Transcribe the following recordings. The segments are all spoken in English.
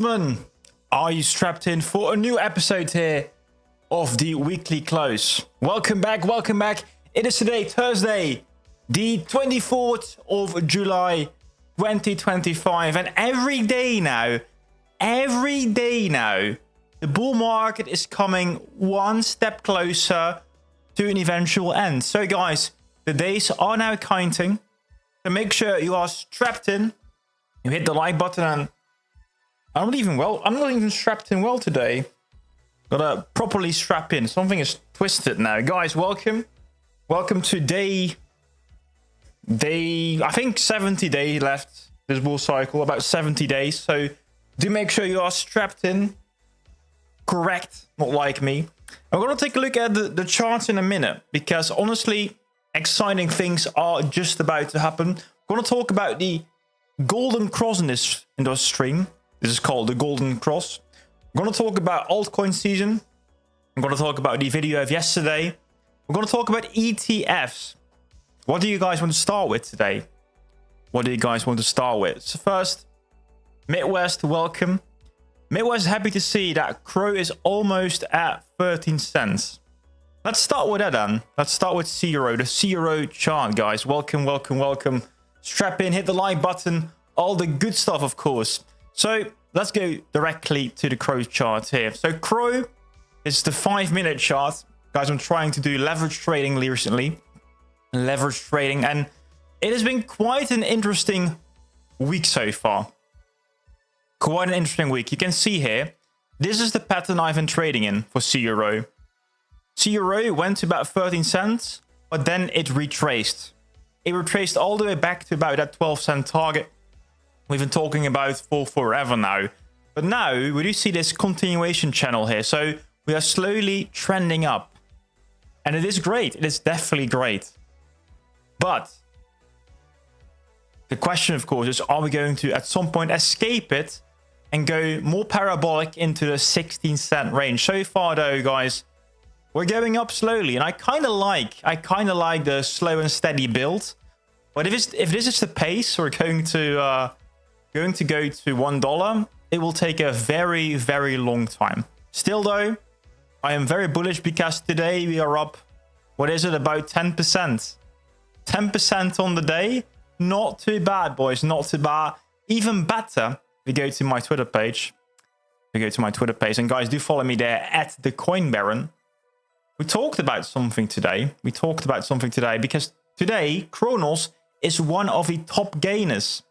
gentlemen, are you strapped in for a new episode here of the weekly close? Welcome back, welcome back. It is today, Thursday, the 24th of July, 2025. And every day now, the bull market is coming one step closer to an eventual end. So guys, the days are now counting. So make sure you are strapped in. You hit the like button, and I'm not even strapped in well today. Gotta properly strap in. Something is twisted now. Guys, welcome to day, I think 70 days left this bull cycle, about 70 days. So do make sure you are strapped in. Correct, not like me. I'm gonna take a look at the charts in a minute, because honestly, exciting things are just about to happen. I'm gonna talk about the golden cross in this stream. This is called the golden cross. I'm going to talk about altcoin season. I'm going to talk about the video of yesterday. We're going to talk about ETFs. What do you guys want to start with today? So first, Midwest, welcome. Midwest, happy to see that CRO is almost at 13 cents. Let's start with that then. Let's start with CRO, the CRO chart, guys. Welcome. Strap in, hit the like button, all the good stuff, of course. So let's go directly to the CRO chart here. So CRO is the 5-minute chart. Guys, I'm trying to do leverage trading recently. And it has been quite an interesting week so far. Quite an interesting week. You can see here, this is the pattern I've been trading in for CRO. CRO went to about 13 cents, but then it retraced. It retraced all the way back to about that 12-cent target we've been talking about for forever now. But now we do see this continuation channel here. So we are slowly trending up. And it is great. It is definitely great. But the question, of course, is, are we going to at some point escape it and go more parabolic into the 16-cent range? So far, though, guys, we're going up slowly, and I kind of like the slow and steady build. But if this is the pace we're going to go to $1, it will take a very, very long time. Still, though, I am very bullish, because today we are up, what is it, about 10%. 10% on the day. Not too bad, boys. Not too bad. Even better, we go to my Twitter page. And guys, do follow me there at the Coin Baron. We talked about something today. Because today, Cronos is one of the top gainers.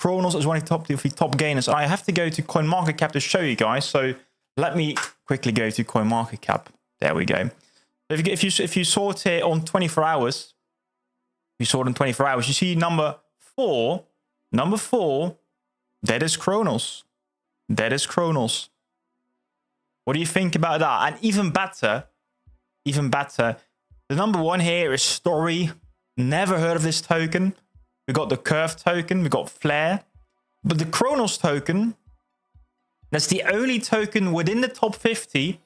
I have to go to CoinMarketCap to show you guys. So let me quickly go to CoinMarketCap. There we go. If you sort here on 24 hours, you see number 4. Number 4, that is Cronos. What do you think about that? And even better, the number 1 here is Story. Never heard of this token. We got the Curve token, we got Flare. But the Cronos token, that's the only token within the top 50.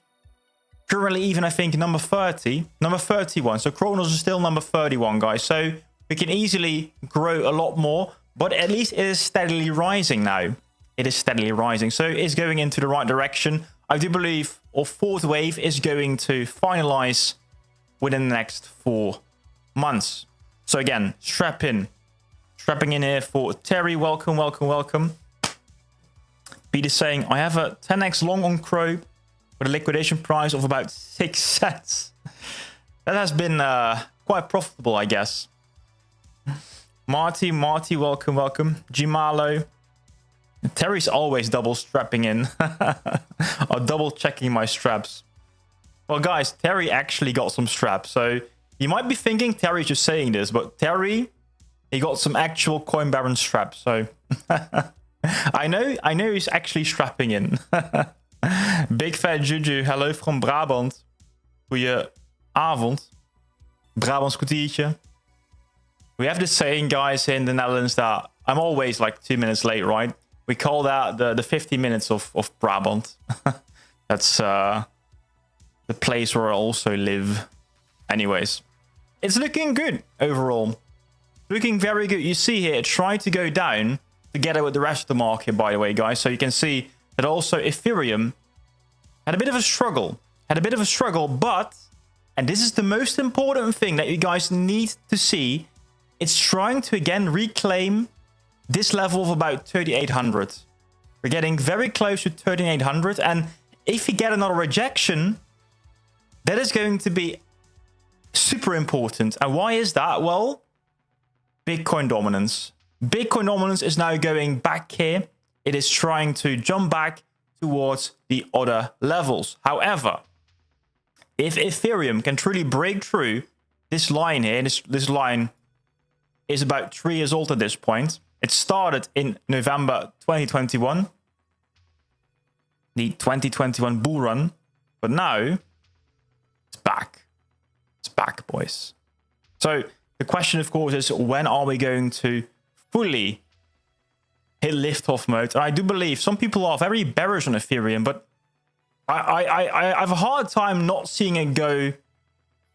Currently, even I think number 31. So Cronos is still number 31, guys. So we can easily grow a lot more. But at least it is steadily rising now. So it's going into the right direction. I do believe our 4th wave is going to finalize within the next 4 months. So again, strapping in here for Terry. Welcome. Peter's saying, I have a 10x long on CRO with a liquidation price of about 6 cents. That has been quite profitable, I guess. Marty, welcome. Gimalo. Terry's always double strapping in. Or double checking my straps. Well, guys, Terry actually got some straps. So you might be thinking Terry's just saying this, but Terry, he got some actual Coin Baron straps. So I know he's actually strapping in. Big Fat Juju, hello from Brabant. Goeie avond. Brabants kwartiertje. We have this saying, guys, in the Netherlands that I'm always like 2 minutes late, right? We call that the 50 minutes of Brabant. That's the place where I also live. Anyways, it's looking good overall. Looking very good. You see here, it tried to go down together with the rest of the market, by the way, guys. So you can see that also Ethereum had a bit of a struggle. But, and this is the most important thing that you guys need to see, it's trying to again reclaim this level of about 3,800. We're getting very close to 3,800, and if you get another rejection, that is going to be super important. And why is that? Well, Bitcoin dominance. Bitcoin dominance is now going back here. It is trying to jump back towards the other levels. However, if Ethereum can truly break through this line here, this line is about 3 years old at this point. It started in November 2021, the 2021 bull run, but now it's back. It's back, boys. So the question, of course, is when are we going to fully hit liftoff mode? And I do believe some people are very bearish on Ethereum, but I have a hard time not seeing it go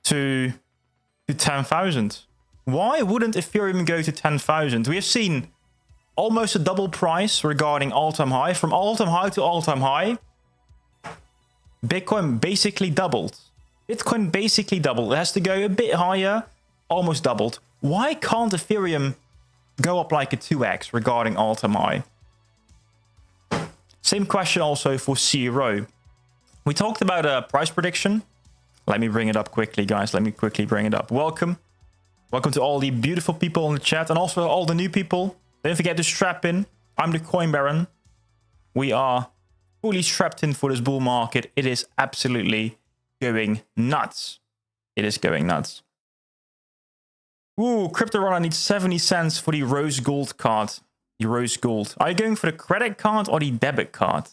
to 10,000. Why wouldn't Ethereum go to 10,000? We have seen almost a double price regarding all-time high. From all-time high to all-time high, Bitcoin basically doubled. Bitcoin basically doubled. It has to go a bit higher, almost doubled. Why can't Ethereum go up like a 2x regarding all-time high? Same question also for CRO. We talked about a price prediction. Let me bring it up quickly, guys. Let me quickly bring it up. Welcome. Welcome to all the beautiful people in the chat and also all the new people. Don't forget to strap in. I'm the Coin Baron. We are fully strapped in for this bull market. It is absolutely going nuts. It is going nuts. Ooh, Crypto Runner needs 70 cents for the rose gold card. The rose gold. Are you going for the credit card or the debit card?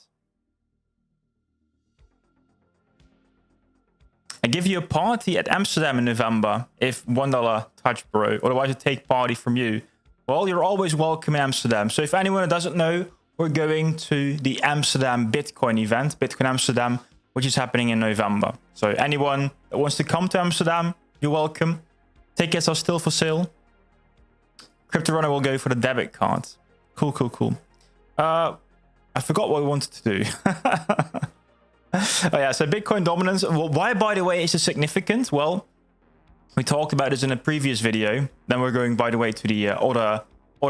I give you a party at Amsterdam in November if $1 touch, bro. Otherwise, I take party from you. Well, you're always welcome in Amsterdam. So if anyone doesn't know, we're going to the Amsterdam Bitcoin event, Bitcoin Amsterdam, which is happening in November. So anyone that wants to come to Amsterdam, you're welcome. Tickets are still for sale. Crypto Runner will go for the debit card. Cool, cool, cool. I forgot what we wanted to do. Oh yeah, so Bitcoin dominance. Well, why, by the way, is it significant? Well, we talked about this in a previous video. Then we're going, by the way, to the other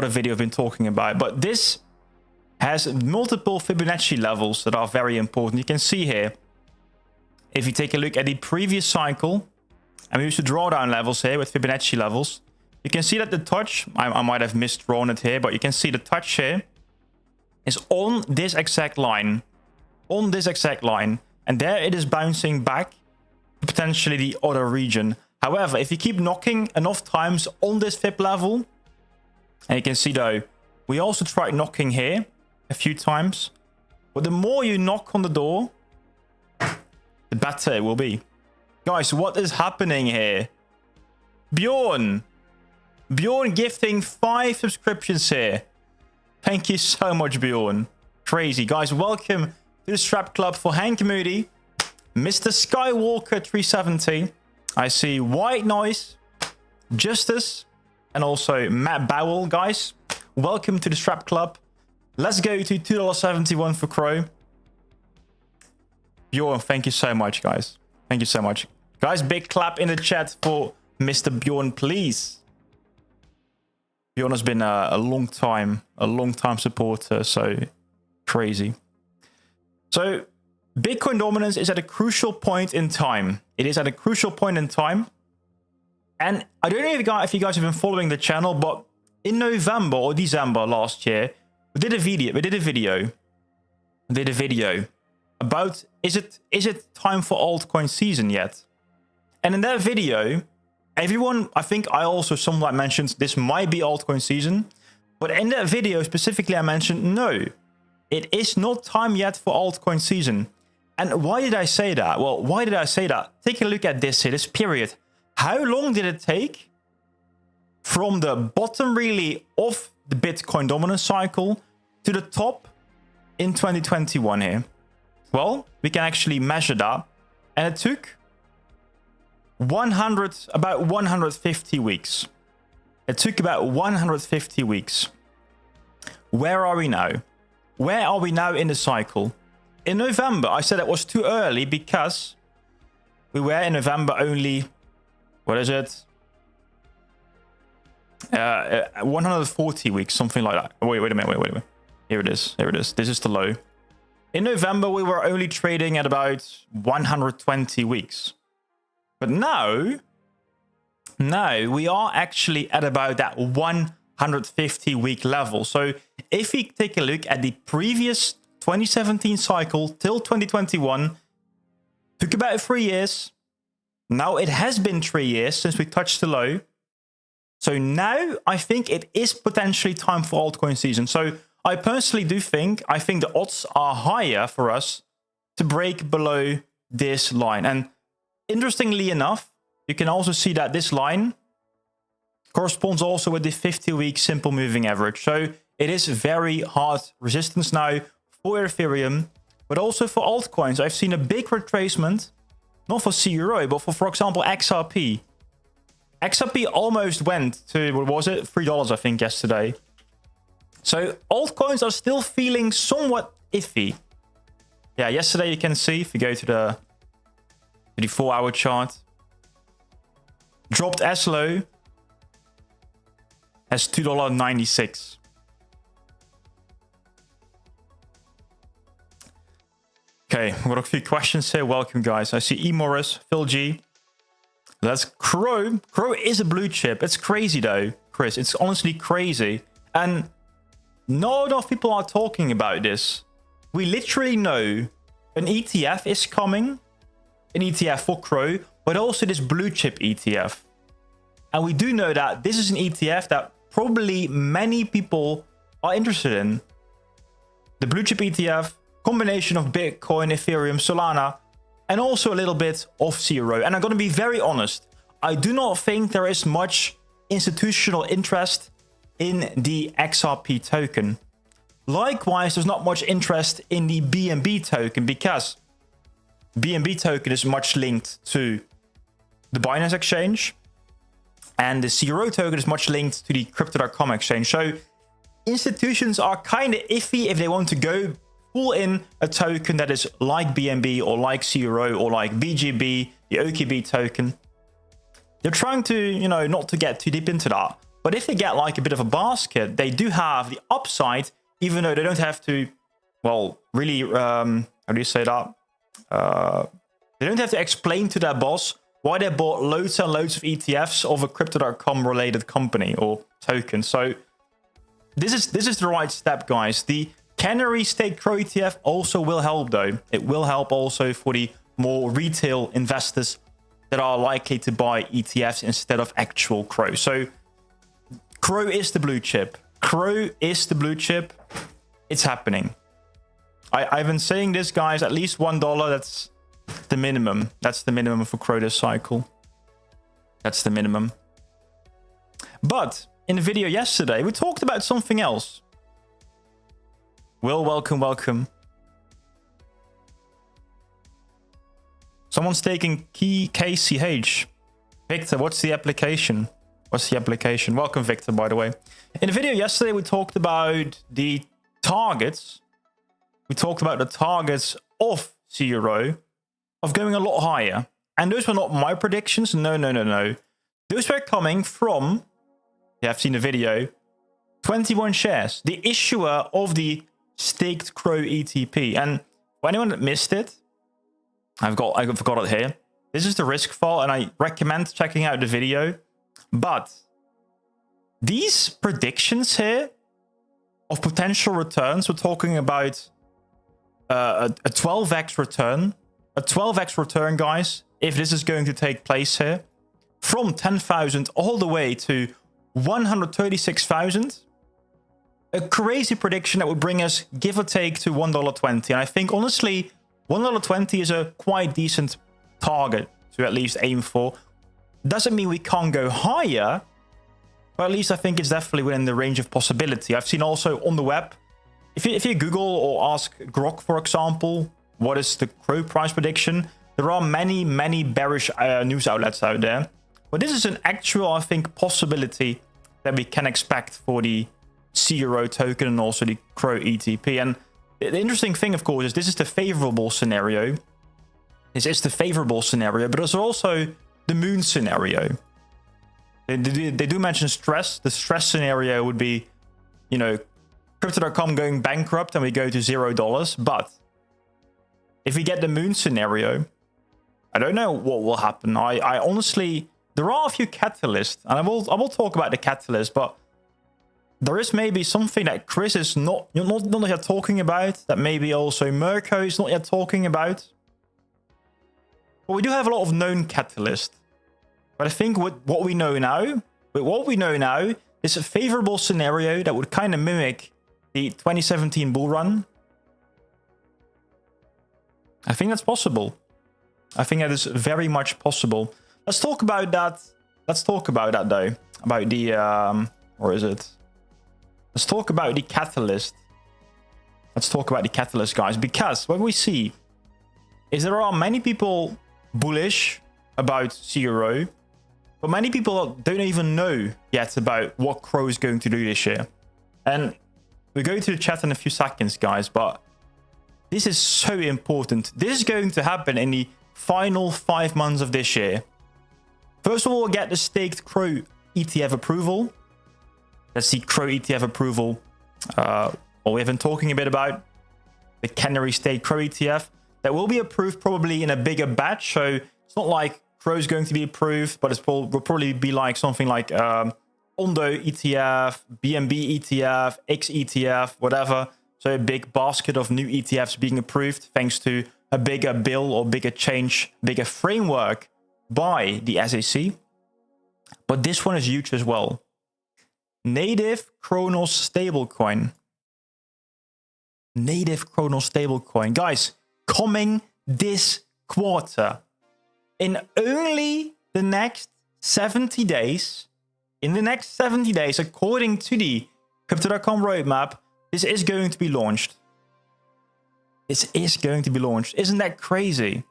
video I've been talking about. But this has multiple Fibonacci levels that are very important. You can see here, if you take a look at the previous cycle, and we use the drawdown levels here with Fibonacci levels, you can see that the touch, I might have misdrawn it here, but you can see the touch here is on this exact line. On this exact line, and there it is bouncing back to potentially the other region. However, if you keep knocking enough times on this Fib level, and you can see though, we also tried knocking here a few times, but the more you knock on the door, the better it will be. Guys, what is happening here? Bjorn gifting 5 subscriptions here. Thank you so much, Bjorn. Crazy. Guys, welcome to the Strap Club for Hank Moody, Mr. Skywalker 370. I see White Noise, Justice, and also Matt Bowell, guys. Welcome to the Strap Club. Let's go to $2.71 for Crow. Bjorn, thank you so much, guys. Thank you so much. Guys, big clap in the chat for Mr. Bjorn, please. Bjorn has been a long time supporter, so crazy. So Bitcoin dominance is at a crucial point in time. It is at a crucial point in time. And I don't know if you guys have been following the channel, but in November or December last year, we did a video about is it time for altcoin season yet? And in that video, everyone, I think I also somewhat mentioned this might be altcoin season, but in that video specifically I mentioned no. It is not time yet for altcoin season. And why did I say that? Well, why did I say that? Take a look at this here, this period. How long did it take from the bottom really of the Bitcoin dominance cycle to the top in 2021 here? Well, we can actually measure that. And it took about 150 weeks. It took about 150 weeks. Where are we now? where are we now in the cycle? In November, I said it was too early because we were in November only, what is it? 140 weeks, something like that. Wait a minute. Here it is. This is the low. In November, we were only trading at about 120 weeks. But now we are actually at about that 150 week level. So if we take a look at the previous 2017 cycle till 2021, took about 3 years. Now it has been 3 years since we touched the low. So now I think it is potentially time for altcoin season. So I personally do think, the odds are higher for us to break below this line. And interestingly enough, you can also see that this line corresponds also with the 50-week simple moving average. So it is very hard resistance now for Ethereum, but also for altcoins. I've seen a big retracement, not for CRO, but for example, XRP. XRP almost went to, what was it? $3, I think, yesterday. So altcoins are still feeling somewhat iffy. Yeah, yesterday you can see, if you go to the 4-hour chart, dropped as low as $2.96. Okay, we've got a few questions here. Welcome, guys. I see E. Morris, Phil G. That's Crow. Crow is a blue chip. It's crazy, though, Chris. It's honestly crazy. And not enough people are talking about this. We literally know an ETF is coming, an ETF for Crow, but also this blue chip ETF. And we do know that this is an ETF that probably many people are interested in. The blue chip ETF, combination of Bitcoin, Ethereum, Solana, and also a little bit of CRO. And I'm going to be very honest. I do not think there is much institutional interest in the XRP token. Likewise, there's not much interest in the BNB token because BNB token is much linked to the Binance exchange and the CRO token is much linked to the crypto.com exchange. So institutions are kind of iffy if they want to go pull in a token that is like BNB or like CRO or like BGB, the OKB token. They're trying to, not to get too deep into that. But if they get like a bit of a basket, they do have the upside, even though they don't have to, really, how do you say that? They don't have to explain to their boss why they bought loads and loads of ETFs of a crypto.com related company or token. So this is the right step, guys. The Canary State Crow ETF also will help, though. It will help also for the more retail investors that are likely to buy ETFs instead of actual Crow. So Crow is the blue chip. Crow is the blue chip. It's happening. I've been saying this, guys, at least $1. That's the minimum. That's the minimum for Crow this cycle. That's the minimum. But in the video yesterday, we talked about something else. Will, welcome. Someone's taking key KCH. Victor, what's the application? Welcome, Victor, by the way. In the video yesterday, we talked about the targets. We talked about the targets of CRO of going a lot higher. And those were not my predictions. No. Those were coming from, you have seen the video, 21 shares. The issuer of the staked Crow ETP. And for anyone that missed it, I forgot it here. This is the risk file, and I recommend checking out the video. But these predictions here of potential returns, we're talking about a 12x return. A 12x return, guys, if this is going to take place here, from 10,000 all the way to 136,000. A crazy prediction that would bring us, give or take, to $1.20. And I think, honestly, $1.20 is a quite decent target to at least aim for. Doesn't mean we can't go higher, but at least I think it's definitely within the range of possibility. I've seen also on the web, if you Google or ask Grok, for example, what is the Crow price prediction, there are many bearish news outlets out there. But this is an actual, I think, possibility that we can expect for the CRO token and also the CRO ETP. And the interesting thing, of course, is this is the favorable scenario. This is the favorable scenario, but there's also the moon scenario. They do mention stress. The stress scenario would be, you know, Crypto.com going bankrupt and we go to $0. But if we get the moon scenario, I don't know what will happen. I honestly, there are a few catalysts, and I will talk about the catalyst, but there is maybe something that Chris is not yet talking about, that maybe also Mirko is not yet talking about. But we do have a lot of known catalysts. But I think with what we know now, is a favorable scenario that would kind of mimic the 2017 bull run. I think that's possible. I think that is very much possible. Let's talk about that. Let's talk about that though. About the or is it? Let's talk about the catalyst. Let's talk about the catalyst, guys, because what we see is there are many people bullish about CRO, but many people don't even know yet about what CRO is going to do this year. And we're going to the chat in a few seconds, guys, but this is so important. This is going to happen in the final 5 months of this year. First of all, we'll get the staked CRO ETF approval. Let's see CRO ETF approval. Well, we have been talking a bit about the Canary State CRO ETF. That will be approved probably in a bigger batch. So it's not like CRO is going to be approved, but it will probably be like something like Ondo ETF, BNB ETF, X ETF, whatever. So a big basket of new ETFs being approved thanks to a bigger bill or bigger change, bigger framework by the SEC. But this one is huge as well. Native Cronos stablecoin. Native Cronos stablecoin. Guys, coming this quarter. In only the next 70 days, according to the Crypto.com roadmap, this is going to be launched. This is going to be launched. Isn't that crazy?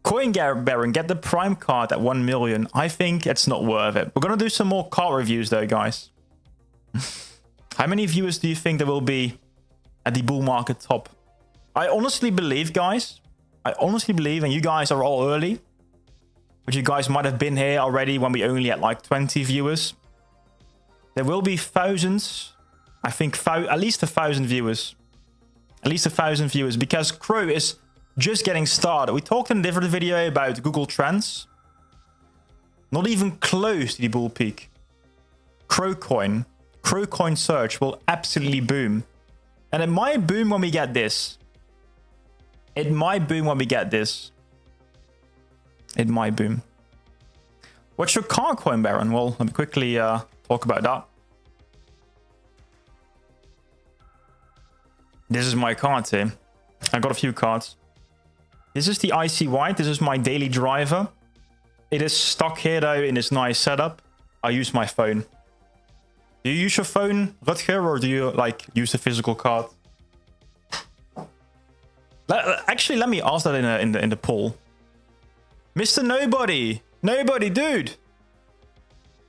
Coin Baron, get the Prime card at 1 million. I think it's not worth it. We're going to do some more card reviews though, guys. How many viewers do you think there will be at the bull market top? I honestly believe, guys, and you guys are all early, but you guys might have been here already when we only had like 20 viewers. There will be thousands, I think at least 1,000 viewers. At least 1,000 viewers, because CRO is just getting started. We talked in a different video about Google Trends. Not even close to the bull peak. CRO coin search will absolutely boom. And it might boom when we get this. It might boom. What's your car coin, Baron? Well, let me quickly talk about that. This is my card here. I got a few cards. This is the IC White. This is my daily driver. It is stuck here though in this nice setup. I use my phone. Do you use your phone, Rutger, or do you like use the physical card? Actually, let me ask that in the poll. Mr. Nobody, dude.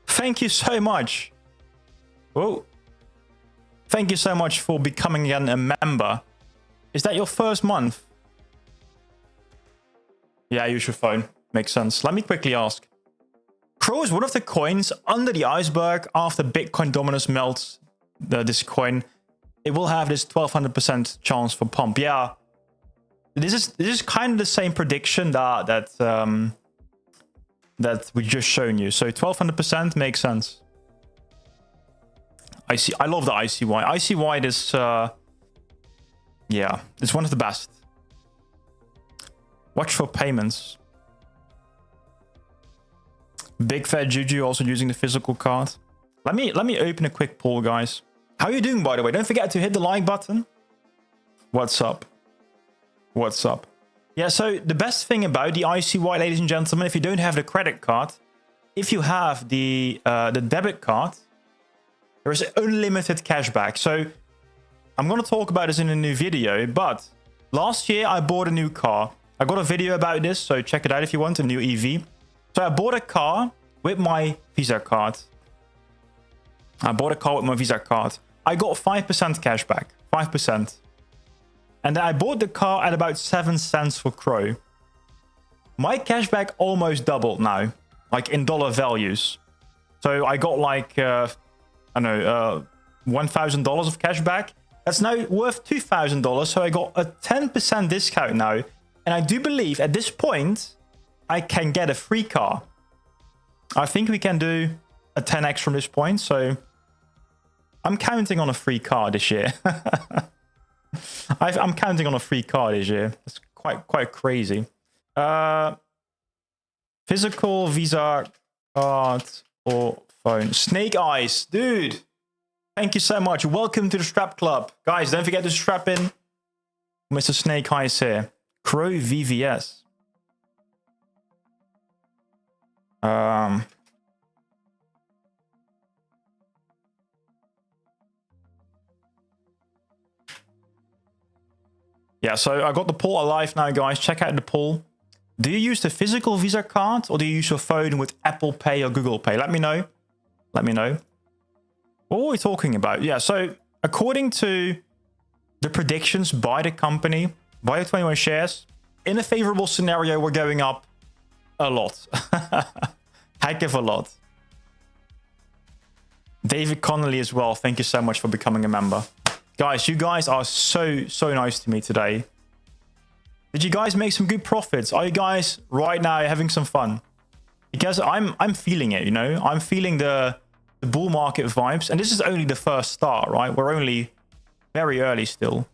Thank you so much. Whoa. Thank you so much for becoming again a member. Is that your first month? Yeah, use your phone. Makes sense. Let me quickly ask. CRO is one of the coins under the iceberg after Bitcoin dominance melts this coin. It will have this 1200% chance for pump. Yeah. This is kind of the same prediction that we just shown you. So 1200% makes sense. I love the ICY. ICY is yeah, it's one of the best. Watch for payments. Big Fat Juju also using the physical card. Let me open a quick poll, guys. How are you doing, by the way? Don't forget to hit the like button. What's up? What's up? Yeah, so the best thing about the ICY, ladies and gentlemen, if you don't have the credit card, if you have the debit card, there is unlimited cashback. So I'm going to talk about this in a new video, but last year I bought a new car. I got a video about this, so check it out if you want, a new EV. So I bought a car with my Visa card. I bought a car with my Visa card. I got 5% cash back. 5%. And then I bought the car at about 7 cents for CRO. My cashback almost doubled now, like in dollar values. So I got like, I don't know, $1,000 of cash back. That's now worth $2,000. So I got a 10% discount now. And I do believe at this point, I can get a free car. I think we can do a 10x from this point. So I'm counting on a free car this year. I'm counting on a free car this year. It's quite crazy. Physical Visa card or phone. Snake Eyes, dude. Thank you so much. Welcome to the Strap Club. Guys, don't forget to strap in. Mr. Snake Eyes here. CRO VVS. Yeah, so I got the poll alive now, guys. Check out the poll. Do you use the physical Visa card or do you use your phone with Apple Pay or Google Pay? Let me know. Let me know. What were we talking about? Yeah, so according to the predictions by the company, by the 21 shares, in a favorable scenario, we're going up a lot. Heck of a lot. David Connolly as well. Thank you so much for becoming a member. Guys, you guys are so nice to me today. Did you guys make some good profits? Are you guys right now having some fun? Because I'm feeling it, you know? I'm feeling the bull market vibes. And this is only the first start, right? We're only very early still.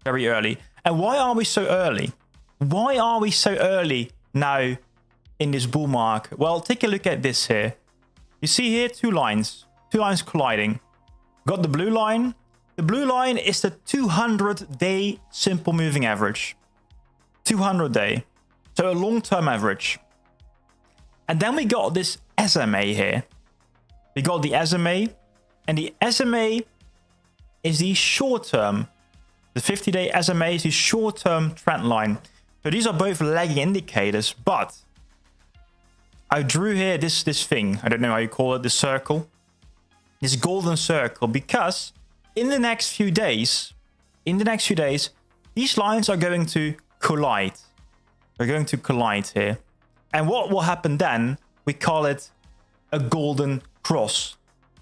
Very early. And why are we so early? Why are we so early now in this bull market? Well, take a look at this here. You see here two lines colliding. Got the blue line. The blue line is the 200-day simple moving average. 200-day. So a long-term average. And then we got this SMA here. We got the SMA. And the SMA is the short-term. The 50-day SMA is the short-term trend line. So these are both lagging indicators. But I drew here this thing. I don't know how you call it. The circle. This golden circle. Because in the next few days, these lines are going to collide. They're going to collide here. And what will happen then? We call it a golden cross.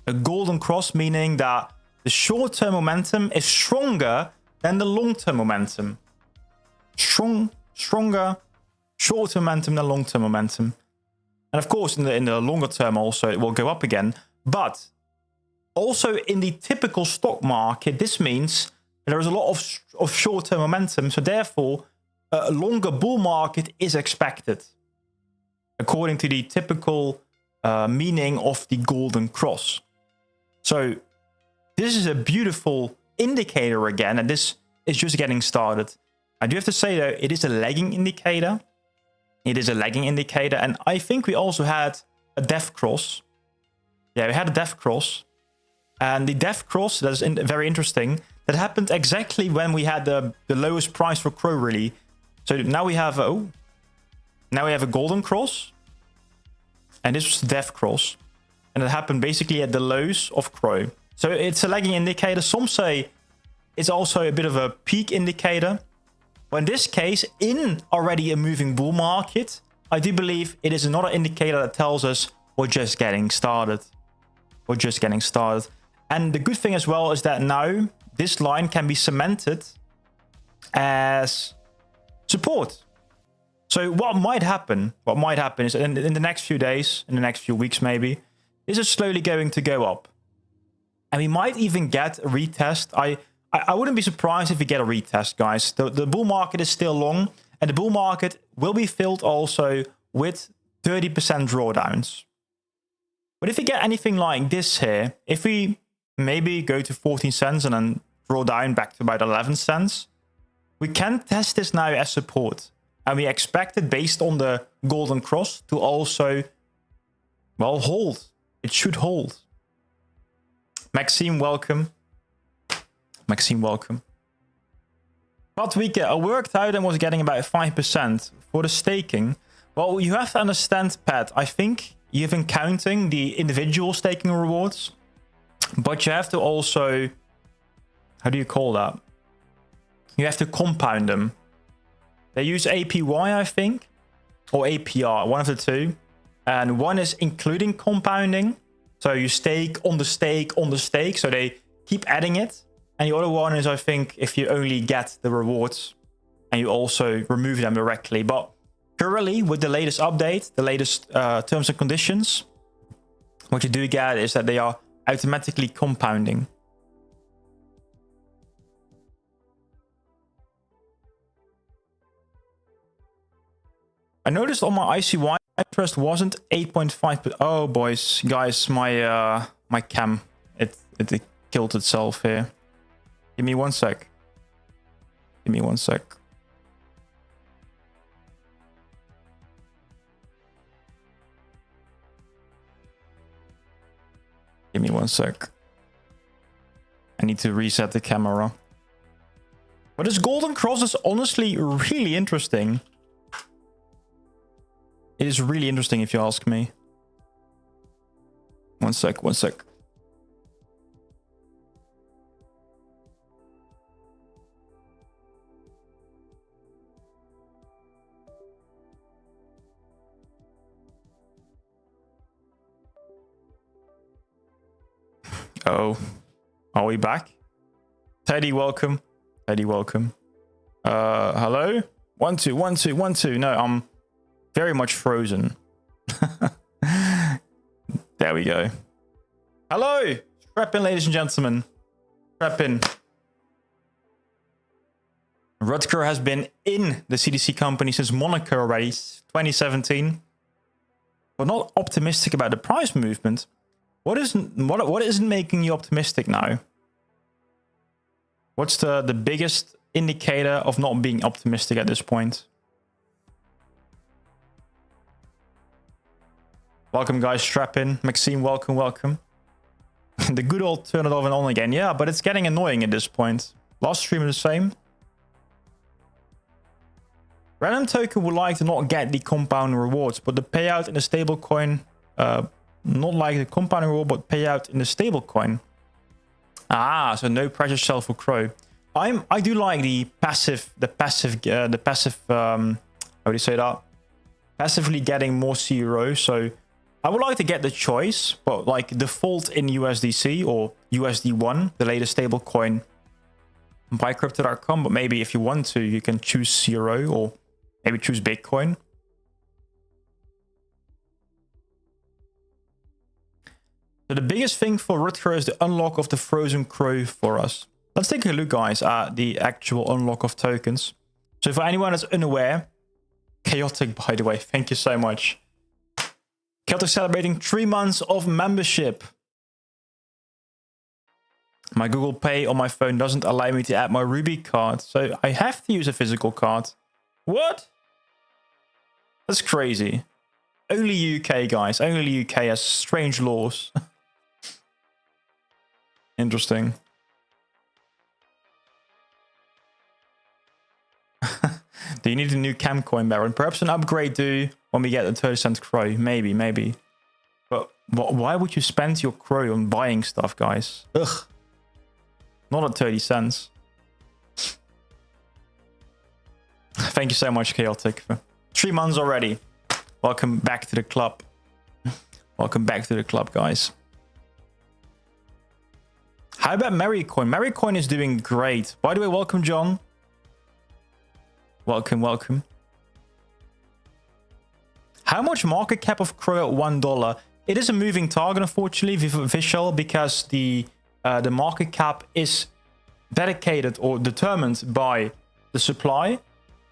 A golden cross meaning that the short-term momentum is stronger than the long-term momentum. Stronger short-term momentum than long-term momentum. And of course, in the longer term also, it will go up again. But also in the typical stock market, this means there is a lot of short-term momentum. So therefore, a longer bull market is expected, according to the typical meaning of the golden cross. So this is a beautiful indicator again, and this is just getting started. I do have to say, though, it is a lagging indicator. It is a lagging indicator, and I think we also had a death cross. Yeah, we had a death cross. And the death cross, that is very interesting. That happened exactly when we had the lowest price for CRO, really. So now we have a golden cross. And this was the death cross. And it happened basically at the lows of CRO. So it's a lagging indicator. Some say it's also a bit of a peak indicator. But in this case, in already a moving bull market, I do believe it is another indicator that tells us we're just getting started. We're just getting started. And the good thing as well is that now this line can be cemented as support. So what might happen is in the next few days, in the next few weeks maybe, this is slowly going to go up. And we might even get a retest. I wouldn't be surprised if we get a retest, guys. The bull market is still long, and the bull market will be filled also with 30% drawdowns. But if we get anything like this here, if we maybe go to 14 cents and then draw down back to about 11 cents, we can test this now as support. And we expect it, based on the golden cross, to also, well, hold. It should hold. Maxime, welcome. Maxime, welcome. But I worked out and was getting about 5% for the staking. Well, you have to understand, Pat, I think you've been counting the individual staking rewards. But you have to also, how do you call that? You have to compound them. They use APY, I think, or APR, one of the two. And one is including compounding. So you stake on the stake on the stake. So they keep adding it. And the other one is, I think, if you only get the rewards and you also remove them directly. But currently, with the latest update, the latest terms and conditions, what you do get is that they are automatically compounding. I noticed on my ICY interest wasn't 8.5, but oh boys, guys, my my cam it killed itself here. Give me 1 sec. Give me 1 sec. Give me 1 sec. I need to reset the camera. But this golden cross is honestly really interesting. It is really interesting if you ask me. 1 sec, 1 sec. Oh, are we back? Teddy, welcome. Teddy, welcome. Hello? 1 2 1 2 1 2. No, I'm very much frozen. There we go. Hello! Strap in, ladies and gentlemen. Strap in. Rutger has been in the CDC company since Monaco already, 2017. But not optimistic about the price movement. What isn't making you optimistic now? What's the biggest indicator of not being optimistic at this point? Welcome, guys. Strap in. Maxime, welcome, welcome. The good old turn it off and on again. Yeah, but it's getting annoying at this point. Last stream is the same. Random token would like to not get the compound rewards, but the payout in the stablecoin, not like the compound reward, but payout in the stablecoin. Ah, so no pressure sell for Crow. I do like the passive, how do you say that? Passively getting more CRO. So I would like to get the choice, but like default in USDC or USD1, the latest stablecoin, by crypto.com. But maybe if you want to, you can choose CRO or maybe choose Bitcoin. So the biggest thing for Rutger is the unlock of the frozen crow for us. Let's take a look, guys, at the actual unlock of tokens. So for anyone that's unaware, Chaotic, by the way, thank you so much. Chaotic celebrating 3 months of membership. My Google Pay on my phone doesn't allow me to add my Ruby card, so I have to use a physical card. What? That's crazy. Only UK, guys. Only UK has strange laws. Interesting. Do you need a new Camcoin, Baron? Perhaps an upgrade do when we get the 30-cent crow. Maybe, maybe. But why would you spend your crow on buying stuff, guys? Ugh. Not at 30 cents. Thank you so much, Chaotic. 3 months already. Welcome back to the club. Welcome back to the club, guys. How about Marycoin? Marycoin is doing great. By the way, welcome, John. Welcome, welcome. How much market cap of Crow at $1? It is a moving target, unfortunately, visual, because the market cap is dedicated or determined by the supply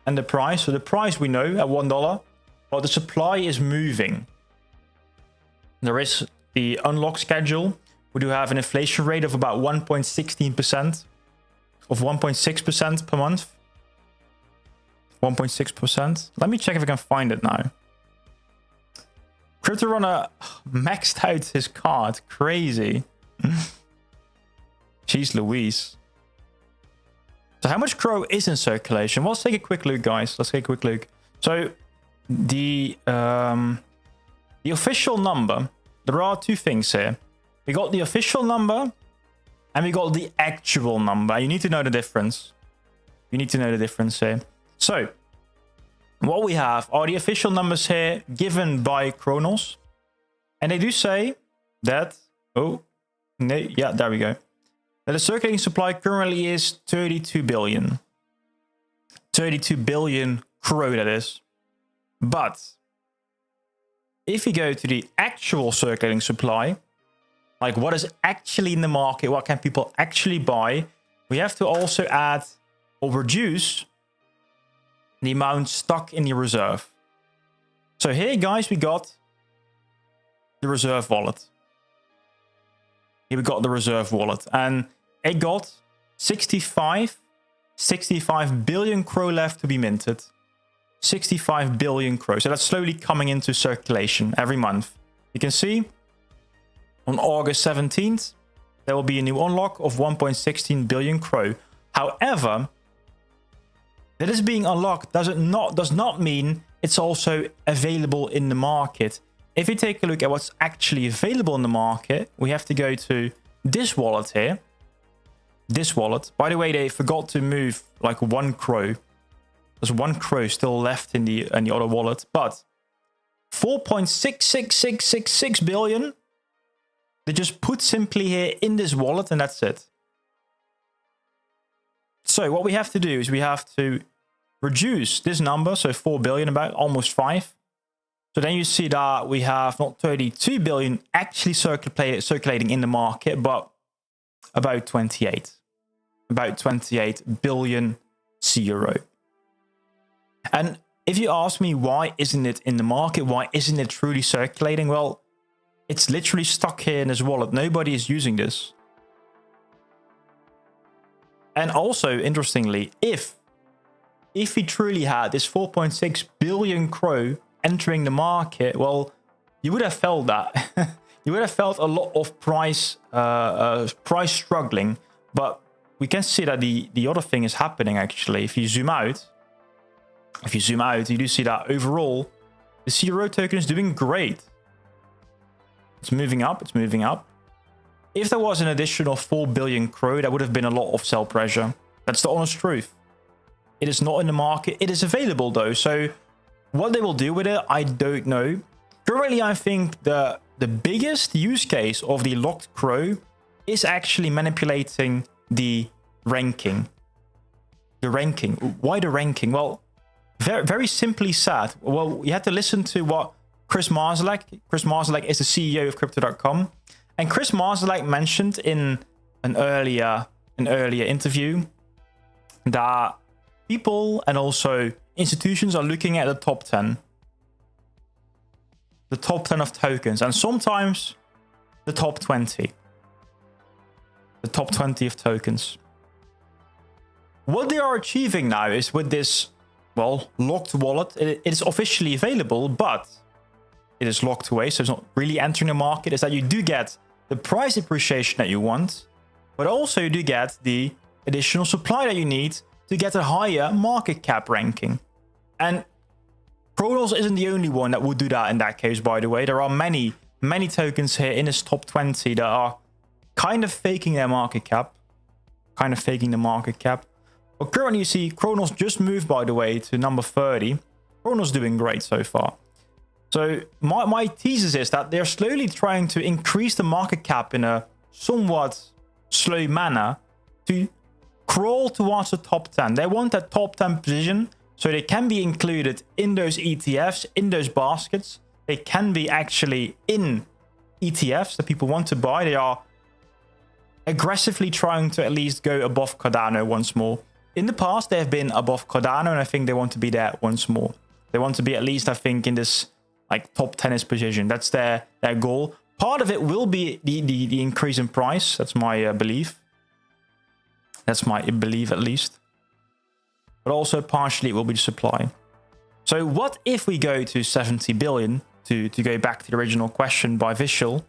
and the price. So the price we know at $1, but the supply is moving. There is the unlock schedule. We do have an inflation rate of about 1.16%, of 1.6% per month. 1.6%. Let me check if I can find it now. Crypto Runner maxed out his card. Crazy. Jeez Louise. So how much Crow is in circulation? Well, let's take a quick look, guys. Let's take a quick look. So the official number, there are two things here. We got the official number and we got the actual number. You need to know the difference. You need to know the difference here. So what we have are the official numbers here given by Cronos. And they do say that, oh, no, yeah, there we go. That the circulating supply currently is 32 billion. 32 billion CRO, that is. But if you go to the actual circulating supply, like what is actually in the market, what can people actually buy, we have to also add or reduce the amount stuck in the reserve. So here, guys, we got the reserve wallet. Here we got the reserve wallet, and it got 65 billion CRO left to be minted. 65 billion CRO. So that's slowly coming into circulation every month. You can see on August 17th, there will be a new unlock of 1.16 billion CRO. However, that is being unlocked does not mean it's also available in the market. If you take a look at what's actually available in the market, we have to go to this wallet here. This wallet. By the way, they forgot to move like 1 CRO. There's 1 CRO still left in the other wallet, but 4.66666 billion they just put simply here in this wallet, and that's it. So what we have to do is we have to reduce this number, so 4 billion, about almost 5. So then you see that we have not 32 billion actually circulating in the market, but about 28. About 28 billion CRO. And if you ask me, why isn't it in the market? Why isn't it truly circulating? Well, it's literally stuck here in this wallet. Nobody is using this. And also, interestingly, if we truly had this 4.6 billion CRO entering the market, well, you would have felt that. You would have felt a lot of price struggling. But we can see that the other thing is happening, actually. If you zoom out, you do see that overall, the CRO token is doing great. It's moving up. It's moving up. If there was an additional 4 billion CRO, that would have been a lot of sell pressure. That's the honest truth. It is not in the market. It is available, though. So what they will do with it, I don't know. Currently, I think the biggest use case of the locked CRO is actually manipulating the ranking. The ranking. Why the ranking? Well, very, very simply said. Well, you had to listen to what Chris Marszalek is the CEO of Crypto.com. And Chris Marszalek mentioned in an earlier interview that people and also institutions are looking at the top 10. The top 10 of tokens, and sometimes the top 20. The top 20 of tokens. What they are achieving now is with this, well, locked wallet, it is officially available, but it is locked away, so it's not really entering the market, is that you do get the price appreciation that you want, but also you do get the additional supply that you need to get a higher market cap ranking. And Cronos isn't the only one that would do that in that case, by the way. There are many tokens here in this top 20 that are kind of faking their market cap. But currently you see Cronos just moved, by the way, to number 30. Cronos doing great so far. So my thesis is that they're slowly trying to increase the market cap in a somewhat slow manner to crawl towards the top 10. They want that top 10 position so they can be included in those ETFs, in those baskets. They can be actually in ETFs that people want to buy. They are aggressively trying to at least go above Cardano once more. In the past, they have been above Cardano, and I think they want to be there once more. They want to be at least, I think, in this like top 10 position. That's their goal. Part of it will be the increase in price. That's my belief. That's my belief, at least. But also partially it will be the supply. So what if we go to 70 billion, to go back to the original question by Visual?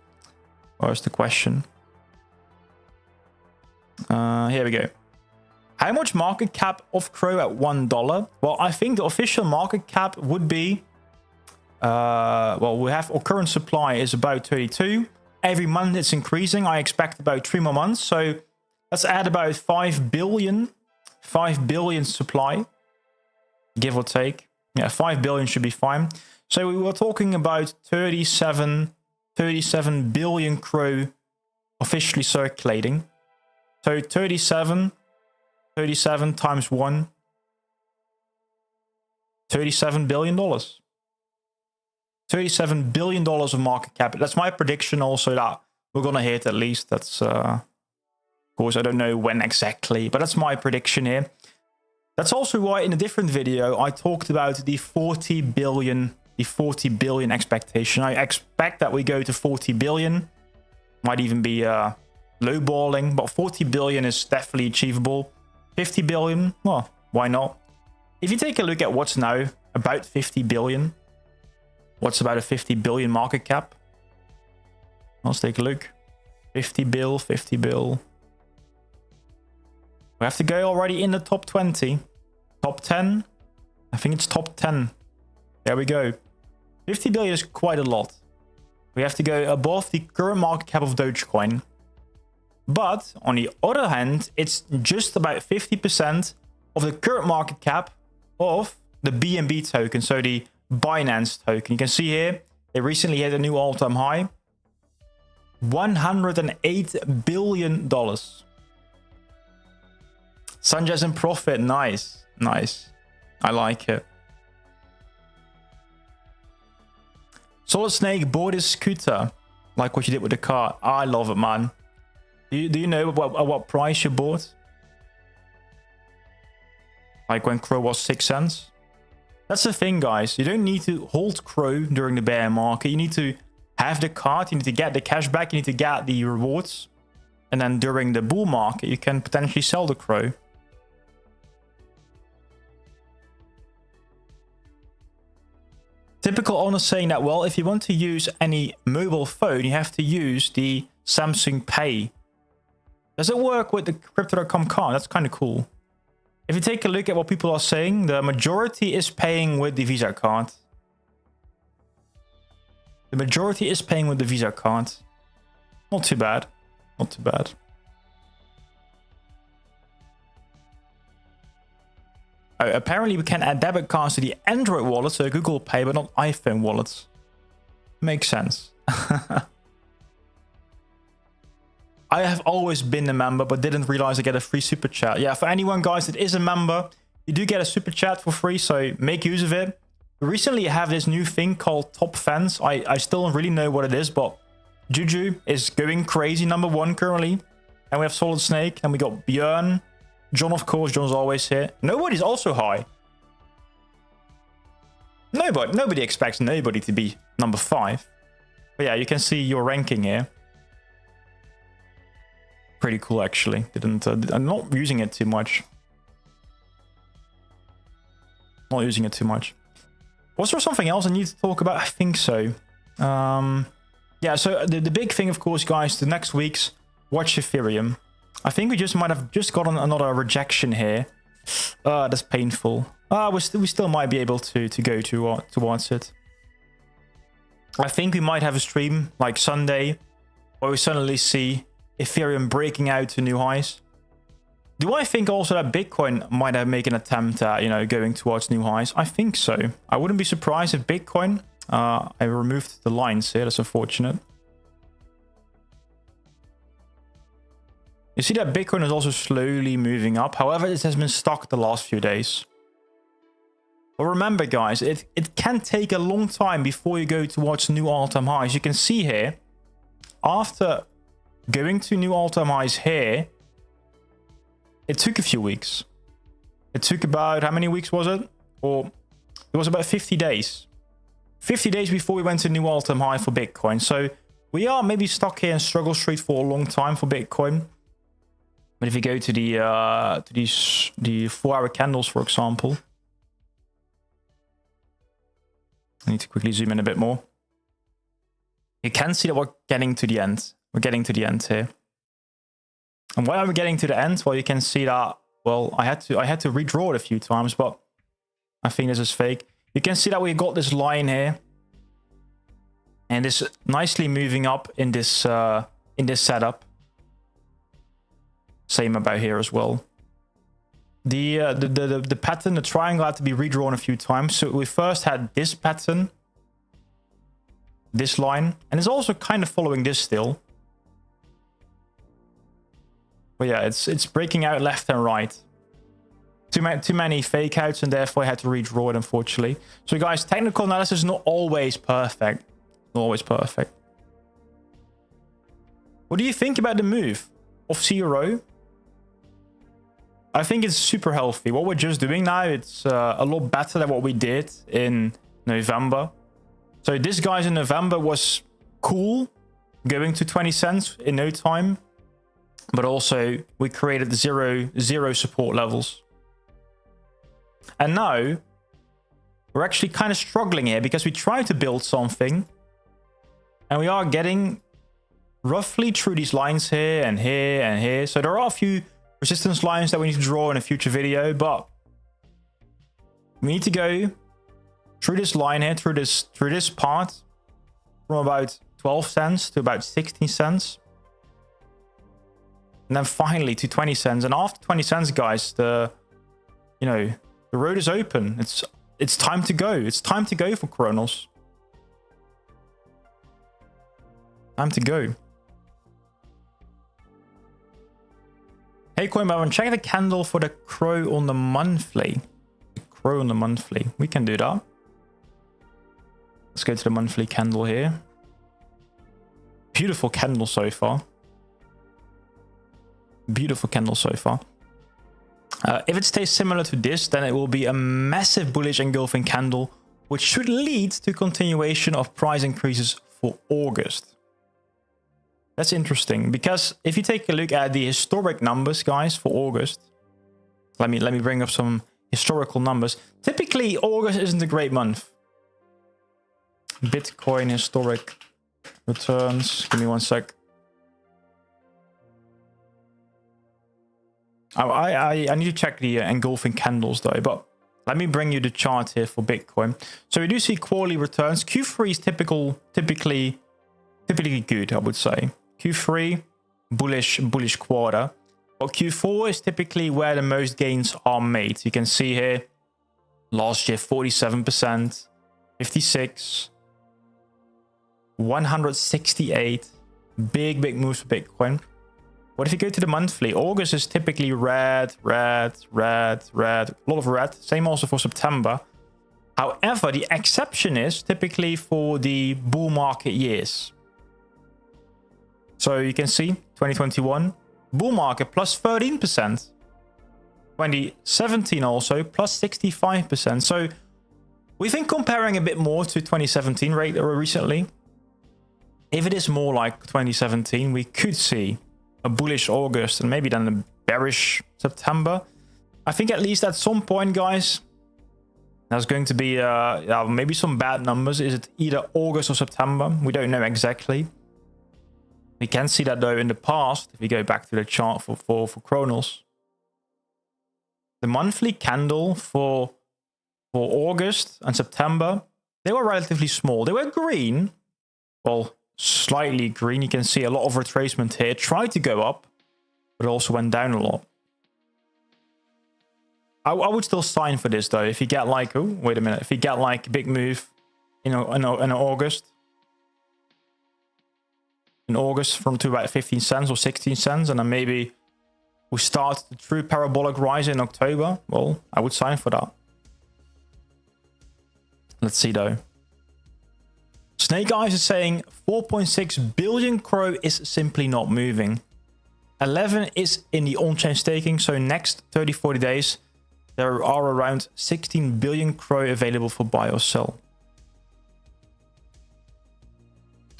Where's the question? Here we go. How much market cap of CRO at $1? Well, I think the official market cap would be, well, we have our current supply is about 32, every month it's increasing. I expect about 3 more months. So let's add about 5 billion supply, give or take. Yeah, 5 billion should be fine. So we were talking about 37 billion CRO officially circulating. So 37 times 1, $37 billion. $37 billion of market cap. That's my prediction also that we're going to hit at least. That's, of course, I don't know when exactly, but that's my prediction here. That's also why in a different video, I talked about the 40 billion expectation. I expect that we go to 40 billion. Might even be lowballing, but 40 billion is definitely achievable. 50 billion, well, why not? If you take a look at what's now about 50 billion, what's about a 50 billion market cap? Let's take a look. 50 bill. We have to go already in the top 20. Top 10? I think it's top 10. There we go. 50 billion is quite a lot. We have to go above the current market cap of Dogecoin. But on the other hand, it's just about 50% of the current market cap of the BNB token, so the Binance token. You can see here, they recently hit a new all-time high. $108 billion. Sanjay's in profit. Nice. I like it. Solid Snake bought his scooter, like what you did with the car. I love it, man. Do you know what price you bought? Like when CRO was 6 cents? That's the thing, guys. You don't need to hold CRO during the bear market. You need to have the card. You need to get the cash back. You need to get the rewards. And then during the bull market, you can potentially sell the CRO. Typical owner saying that, well, if you want to use any mobile phone, you have to use the Samsung Pay. Does it work with the Crypto.com card? That's kind of cool. If you take a look at what people are saying, the majority is paying with the Visa card. The majority is paying with the Visa card. Not too bad. Not too bad. Apparently, we can add debit cards to the Android wallet, so Google Pay, but not iPhone wallets. Makes sense. I have always been a member, but didn't realize I get a free super chat. Yeah, for anyone, guys, that is a member, you do get a super chat for free, so make use of it. We recently have this new thing called Top Fans. I still don't really know what it is, but Juju is going crazy, #1 currently. And we have Solid Snake, and we got Björn. John, of course, John's always here. Nobody's also high. Nobody expects nobody to be #5. But yeah, you can see your ranking here. Pretty cool, actually. I'm not using it too much. Not using it too much. Was there something else I need to talk about? I think so. Yeah, so the big thing, of course, guys, the next week's watch Ethereum. I think we might have just gotten another rejection here. That's painful. We still might be able to go towards it. I think we might have a stream like Sunday where we suddenly see Ethereum breaking out to new highs. Do I think also that Bitcoin might have made an attempt at, going towards new highs? I think so. I wouldn't be surprised if Bitcoin... I removed the lines here. That's unfortunate. You see that Bitcoin is also slowly moving up. However, it has been stuck the last few days. But remember, guys, it can take a long time before you go towards new all-time highs. You can see here, after going to new all-time highs here, it took a few weeks. It took about, how many weeks was it? Or it was about 50 days. 50 days before we went to new all-time high for Bitcoin. So we are maybe stuck here in struggle street for a long time for Bitcoin. But if you go to the 4-hour candles, for example, I need to quickly zoom in a bit more. You can see that we're getting to the end. We're getting to the end here. And why are we getting to the end? Well, you can see that. Well, I had to redraw it a few times, but I think this is fake. You can see that we got this line here. And it's nicely moving up in this setup. Same about here as well. The pattern, the triangle, had to be redrawn a few times. So we first had this pattern, this line, and it's also kind of following this still. But yeah, it's breaking out left and right. Too many fake outs, and therefore I had to redraw it, unfortunately. So guys, technical analysis is not always perfect. Not always perfect. What do you think about the move of CRO? I think it's super healthy. What we're just doing now, it's a lot better than what we did in November. So this guys in November was cool, going to 20 cents in no time. But also we created the zero support levels. And now we're actually kind of struggling here because we tried to build something. And we are getting roughly through these lines here and here and here. So there are a few resistance lines that we need to draw in a future video, but we need to go through this line here, through this part, from about 12 cents to about 16 cents. And then finally to 20 cents. And after 20 cents, guys, the road is open. It's time to go. It's time to go for Cronos. Time to go. Hey, Coinbaba, check the candle for the crow on the monthly. The crow on the monthly. We can do that. Let's go to the monthly candle here. Beautiful candle so far. Beautiful candle so far. If it stays similar to this, then it will be a massive bullish engulfing candle, which should lead to continuation of price increases for August. That's interesting, because if you take a look at the historic numbers, guys, for August, let me bring up some historical numbers. Typically, August isn't a great month. Bitcoin historic returns. Give me one sec. I need to check the engulfing candles though, but let me bring you the chart here for Bitcoin. So we do see quarterly returns. Q3 is typically good, I would say. Q3, bullish quarter. But Q4 is typically where the most gains are made. You can see here, last year 47%, 56, 168. Big moves for Bitcoin. What if you go to the monthly? August is typically red, a lot of red. Same also for September. However, the exception is typically for the bull market years. So you can see 2021, bull market plus 13%. 2017 also plus 65%. So we've been comparing a bit more to 2017 rate recently. If it is more like 2017, we could see a bullish August and maybe then a bearish September. I think at least at some point, guys, there's going to be maybe some bad numbers. Is it either August or September? We don't know exactly. We can see that though in the past, if we go back to the chart for Cronos. The monthly candle for August and September, they were relatively small. They were green. Well, slightly green. You can see a lot of retracement here. It tried to go up, but it also went down a lot. I would still sign for this though. If you get like, oh, wait a minute. If you get like a big move, in August. In August from to about 15 cents or 16 cents. And then maybe we start the true parabolic rise in October. Well, I would sign for that. Let's see though. Snake Eyes is saying 4.6 billion Crow is simply not moving. 11 is in the on-chain staking. So next 30-40 days, there are around 16 billion Crow available for buy or sell.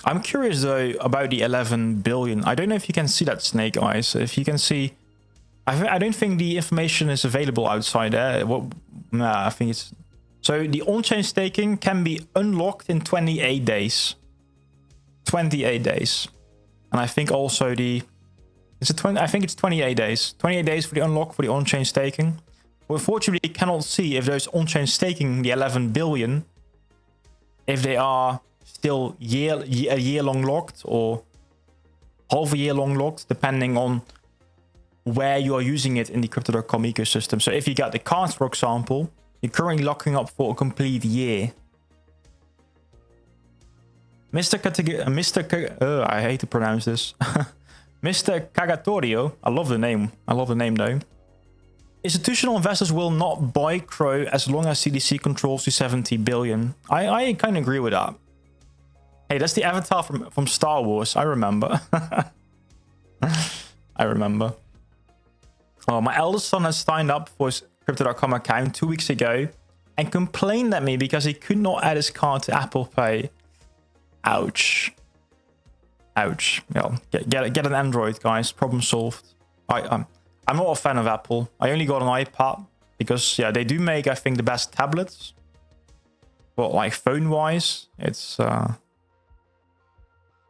I'm curious though about the 11 billion. I don't know if you can see that, Snake Eyes. If you can see, I don't think the information is available outside there. I think it's... So the on-chain staking can be unlocked in 28 days. 28 days. And I think also the... I think it's 28 days. 28 days for the unlock for the on-chain staking. But unfortunately, you cannot see if those on-chain staking, the 11 billion, if they are still a year long locked or half a year long locked, depending on where you are using it in the crypto.com ecosystem. So if you get the cards, for example, you're currently locking up for a complete year. I hate to pronounce this. Mr. Cagatorio, I love the name. I love the name though. Institutional investors will not buy CRO as long as CDC controls the 70 billion. I kind of agree with that. Hey, that's the avatar from Star Wars. I remember. I remember. Oh, my eldest son has signed up for his crypto.com account 2 weeks ago and complained at me because he could not add his card to Apple Pay. Ouch. Ouch. Yeah, get an Android, guys. Problem solved. I'm not a fan of Apple. I only got an iPad because, yeah, they do make, I think, the best tablets. But, like, phone-wise, it's...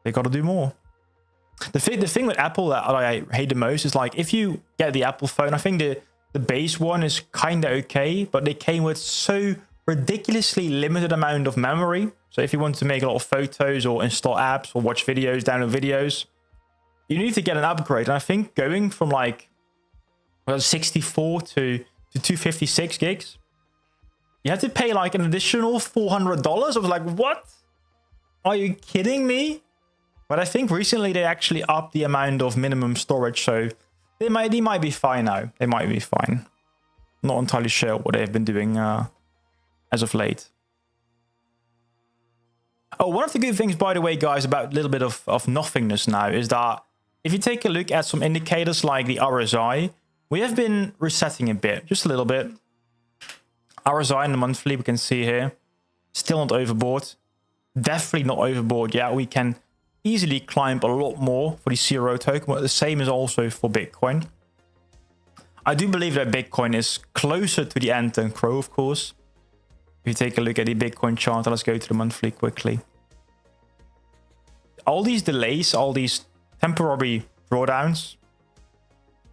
they got to do more. The thing with Apple that I hate the most is, like, if you get the Apple phone, I think the base one is kind of okay, but they came with so ridiculously limited amount of memory. So if you want to make a lot of photos or install apps or watch videos, download videos, you need to get an upgrade. And I think going from like 64 to 256 gigs, you have to pay like an additional $400. I was like, what? Are you kidding me? But I think recently they actually upped the amount of minimum storage, so they might be fine now. They might be fine. Not entirely sure what they've been doing as of late. Oh, one of the good things, by the way, guys, about a little bit of nothingness now is that if you take a look at some indicators like the RSI, we have been resetting a bit, just a little bit. RSI in the monthly, we can see here, still not overbought. Definitely not overbought yet. We can easily climb a lot more for the CRO token, but the same is also for Bitcoin. I do believe that Bitcoin is closer to the end than CRO, of course. If you take a look at the Bitcoin chart, let's go to the monthly quickly. All these delays, all these temporary drawdowns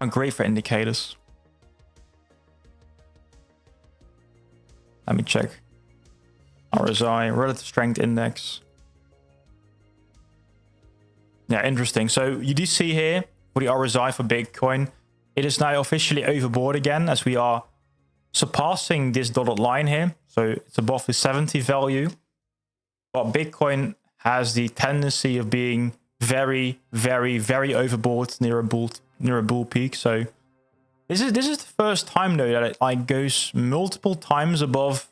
are great for indicators. Let me check. RSI, Relative Strength Index. Yeah, interesting. So you do see here for the RSI for Bitcoin, it is now officially overbought again as we are surpassing this dotted line here. So it's above the 70 value. But Bitcoin has the tendency of being very, very, very overbought near a bull peak. So this is the first time though that it like goes multiple times above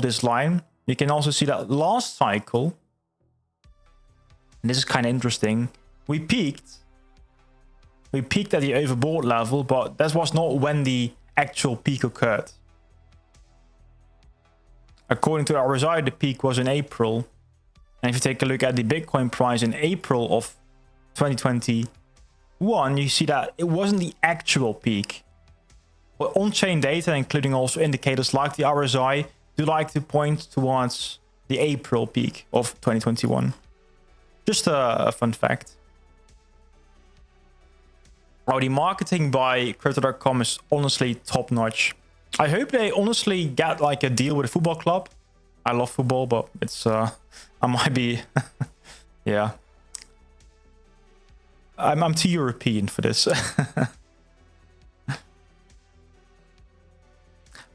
this line. You can also see that last cycle, and this is kind of interesting, we peaked at the overbought level, but that was not when the actual peak occurred. According to RSI, the peak was in April. And if you take a look at the Bitcoin price in April of 2021, you see that it wasn't the actual peak. But on-chain data, including also indicators like the RSI, do like to point towards the April peak of 2021. Just a fun fact. Oh, the marketing by Crypto.com is honestly top-notch. I hope they honestly get like a deal with a football club. I love football, but it's I might be yeah. I'm too European for this.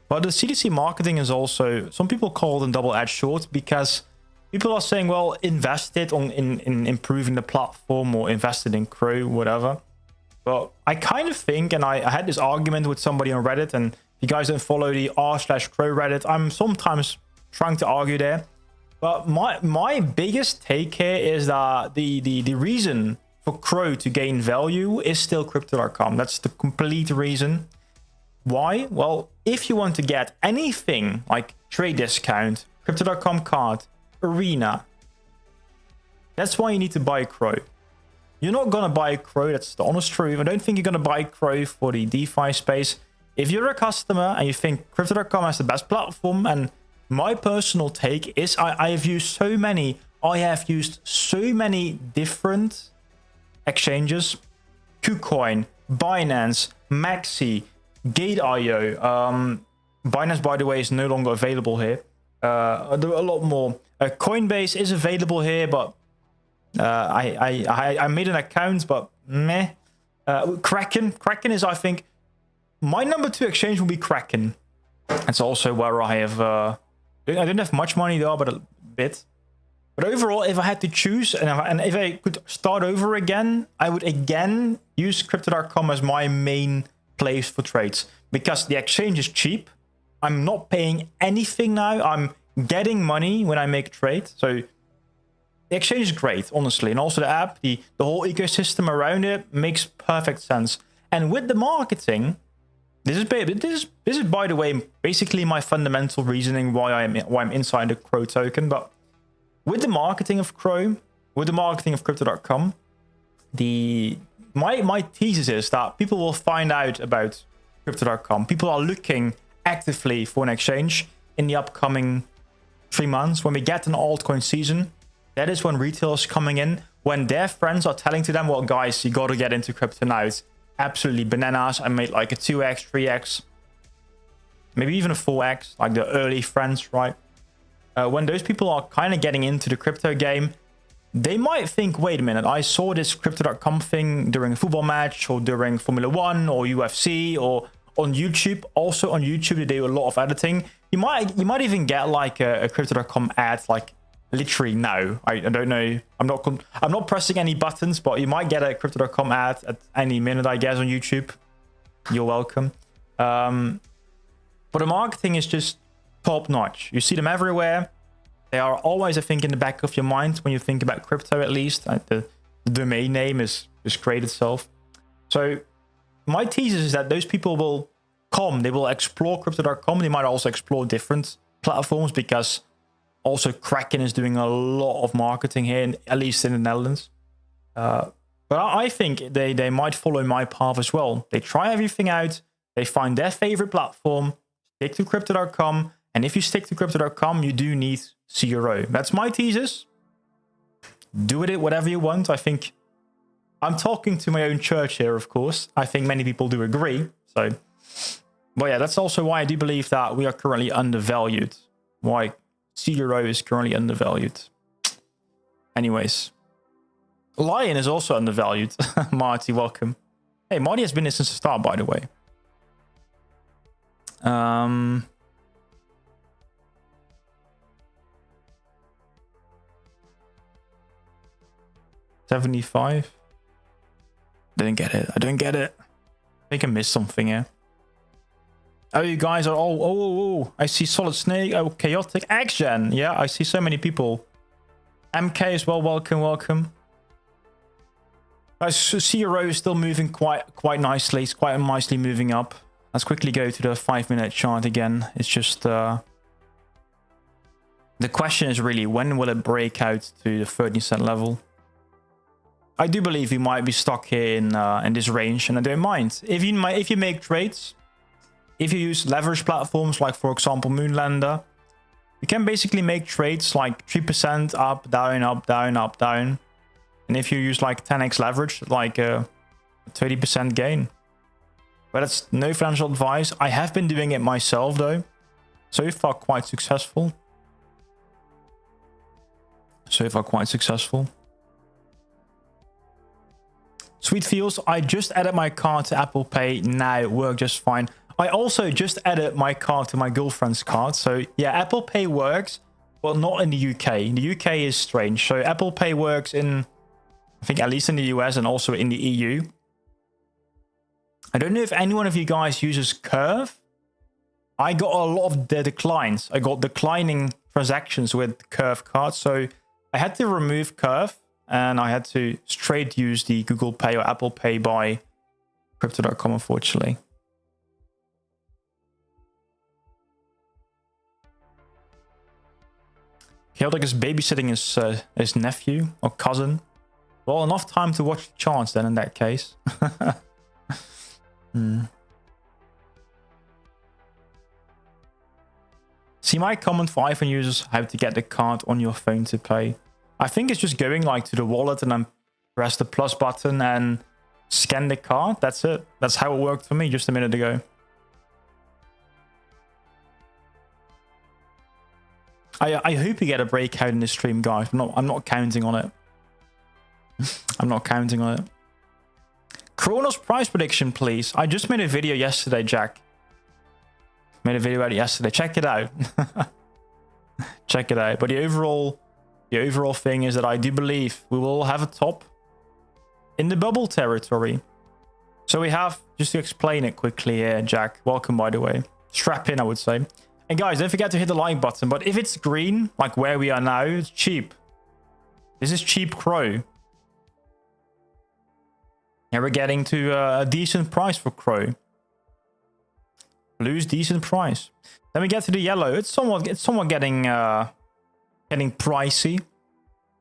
But the CDC marketing is also, some people call it a double-edged sword because people are saying, well, invest it in improving the platform or invested in CRO, whatever. But I kind of think, and I had this argument with somebody on Reddit, and if you guys don't follow the r/CRO Reddit, I'm sometimes trying to argue there. But my biggest take here is that the reason for CRO to gain value is still Crypto.com. That's the complete reason. Why? Well, if you want to get anything like trade discount, Crypto.com card, Arena, that's why you need to buy CRO. You're not going to buy CRO, that's the honest truth. I don't think you're going to buy CRO for the DeFi space. If you're a customer and you think Crypto.com has the best platform, and my personal take is I have used so many different exchanges. KuCoin, Binance, Maxi, Gate.io. Binance, by the way, is no longer available here. a lot more. Coinbase is available here, but I made an account, but meh. Kraken is, I think, my number 2 exchange will be Kraken. That's also where I have. I didn't have much money though, but a bit. But overall, if I had to choose, and if I could start over again, I would again use Crypto.com as my main place for trades, because the exchange is cheap. I'm not paying anything now. I'm getting money when I make a trade. So the exchange is great, honestly. And also the app, the whole ecosystem around it makes perfect sense. And with the marketing, this is by the way, basically my fundamental reasoning why I'm inside the CRO token. But with the marketing of CRO, with the marketing of Crypto.com, my thesis is that people will find out about Crypto.com. People are looking actively for an exchange in the upcoming 3 months. When we get an altcoin season, that is when retailers coming in, when their friends are telling to them, well, guys, you got to get into crypto now. It's absolutely bananas. I made like a 2x, 3x, maybe even a 4x, like the early friends, right? When those people are kind of getting into the crypto game, they might think, wait a minute, I saw this Crypto.com thing during a football match or during Formula 1 or UFC or on YouTube. Also on YouTube, they do a lot of editing. You might even get like a Crypto.com ad like literally now. I don't know. I'm not pressing any buttons, but you might get a Crypto.com ad at any minute, I guess, on YouTube. You're welcome. But the marketing is just top notch. You see them everywhere. They are always, I think, in the back of your mind when you think about crypto, at least. The domain name is great itself. So my thesis is that those people will come. They will explore Crypto.com. They might also explore different platforms, because also Kraken is doing a lot of marketing here, at least in the Netherlands. But I think they might follow my path as well. They try everything out. They find their favorite platform, stick to Crypto.com. And if you stick to Crypto.com, you do need CRO. That's my thesis. Do with it whatever you want. I think I'm talking to my own church here, of course. I think many people do agree. So, but yeah, that's also why I do believe that we are currently undervalued. Why CRO is currently undervalued. Anyways, Lion is also undervalued. Marty, welcome. Hey, Marty has been here since the start, by the way. 75. Didn't get it. I don't get it. I think I missed something here. Oh, you guys are all... Oh, I see Solid Snake. Oh, Chaotic. X-Gen. Yeah, I see so many people. MK as well. Welcome. CRO is still moving quite nicely. It's quite nicely moving up. Let's quickly go to the 5-minute chart again. It's just... the question is really, when will it break out to the 13-cent level? I do believe we might be stuck here in this range, and I don't mind. If you make trades, if you use leverage platforms like, for example, Moonlander, you can basically make trades like 3% up, down, up, down, up, down. And if you use like 10x leverage, like a 30% gain. But that's no financial advice. I have been doing it myself though. So far quite successful. Sweet feels. I just added my card to Apple Pay. Now it worked just fine. I also just added my card to my girlfriend's card. So yeah, Apple Pay works, but not in the UK. The UK is strange. So Apple Pay works in, I think, at least in the US and also in the EU. I don't know if any one of you guys uses Curve. I got a lot of the declines. I got declining transactions with Curve cards. So I had to remove Curve. And I had to straight use the Google Pay or Apple Pay by Crypto.com, unfortunately. Chaotic is babysitting his nephew or cousin. Well, enough time to watch the charts then in that case. See my comment for iPhone users, how to get the card on your phone to pay. I think it's just going like to the wallet and then press the plus button and scan the card. That's it. That's how it worked for me just a minute ago. I hope you get a breakout in the stream, guys. I'm not counting on it. I'm not counting on it. Cronos price prediction, please. I just made a video yesterday, Jack. Made a video about it yesterday. Check it out. Check it out. But the overall thing is that I do believe we will have a top in the bubble territory. So we have, just to explain it quickly here, Jack. Welcome, by the way. Strap in, I would say. And guys, don't forget to hit the like button. But if it's green, like where we are now, it's cheap. This is cheap Crow. And we're getting to a decent price for Crow. Blue's decent price. Then we get to the yellow. It's somewhat getting pricey.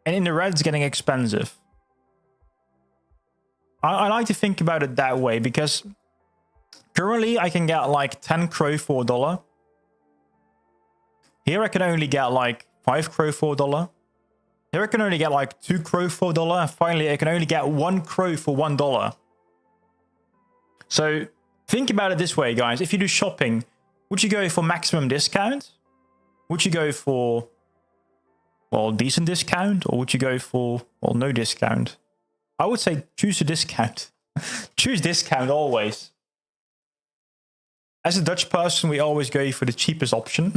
And in the red, it's getting expensive. I like to think about it that way because currently I can get like 10 Crow for $1. Here I can only get like 5 Crow for $1. Here I can only get like 2 Crow for $1. And finally, I can only get 1 Crow for $1. So think about it this way, guys. If you do shopping, would you go for maximum discount? Would you go for, well, decent discount? Or would you go for, well, no discount? I would say choose a discount. Choose discount always. As a Dutch person, we always go for the cheapest option.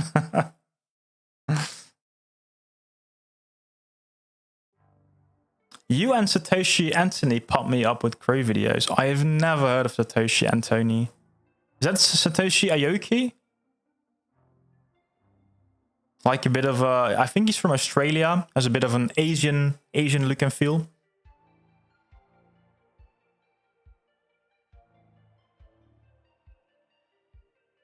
You and Satoshi Anthony pumped me up with Crow videos. I have never heard of Satoshi Anthony. Is that Satoshi Aoki? Like a bit of a... I think he's from Australia. Has a bit of an Asian look and feel.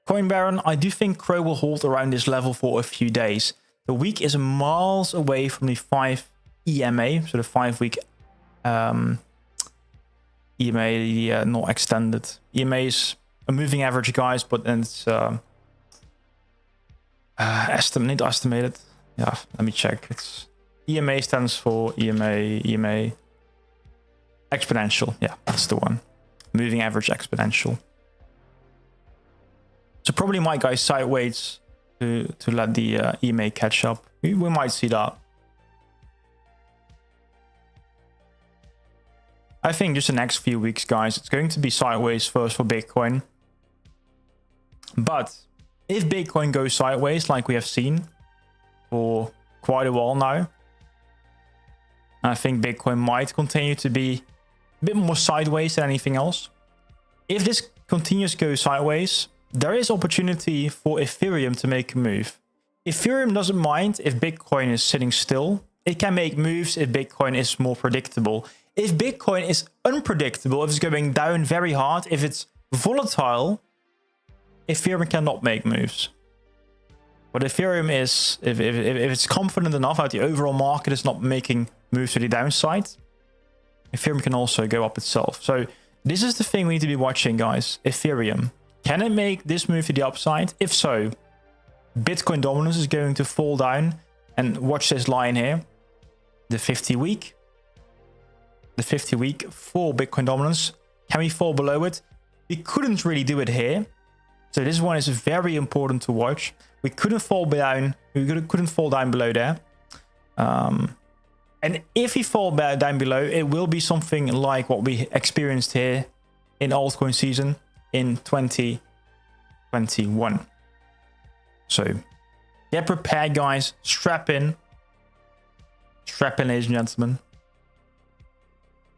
Coin Baron, I do think Crow will hold around this level for a few days. The week is miles away from the 5 EMA, so the 5-week EMA, not extended. EMA is a moving average, guys, but then it's estimated. Yeah, let me check. It's EMA stands for EMA exponential. Yeah, that's the one. Moving average exponential. So probably might go sideways to let the EMA catch up. We might see that. I think just the next few weeks, guys, it's going to be sideways first for Bitcoin. But if Bitcoin goes sideways, like we have seen for quite a while now, I think Bitcoin might continue to be a bit more sideways than anything else. If this continues to go sideways, there is opportunity for Ethereum to make a move. Ethereum doesn't mind if Bitcoin is sitting still. It can make moves if Bitcoin is more predictable. If Bitcoin is unpredictable, if it's going down very hard, if it's volatile, Ethereum cannot make moves. But Ethereum is, if it's confident enough that the overall market is not making moves to the downside, Ethereum can also go up itself. So this is the thing we need to be watching, guys. Ethereum. Can it make this move to the upside? If so, Bitcoin dominance is going to fall down. And watch this line here. The 50-week. The 50-week for Bitcoin dominance. Can we fall below it? We couldn't really do it here. So this one is very important to watch. We couldn't fall down. We couldn't fall down below there. And if we fall down below, it will be something like what we experienced here in altcoin season in 2021. So get prepared, guys. Strap in. Strap in, ladies and gentlemen.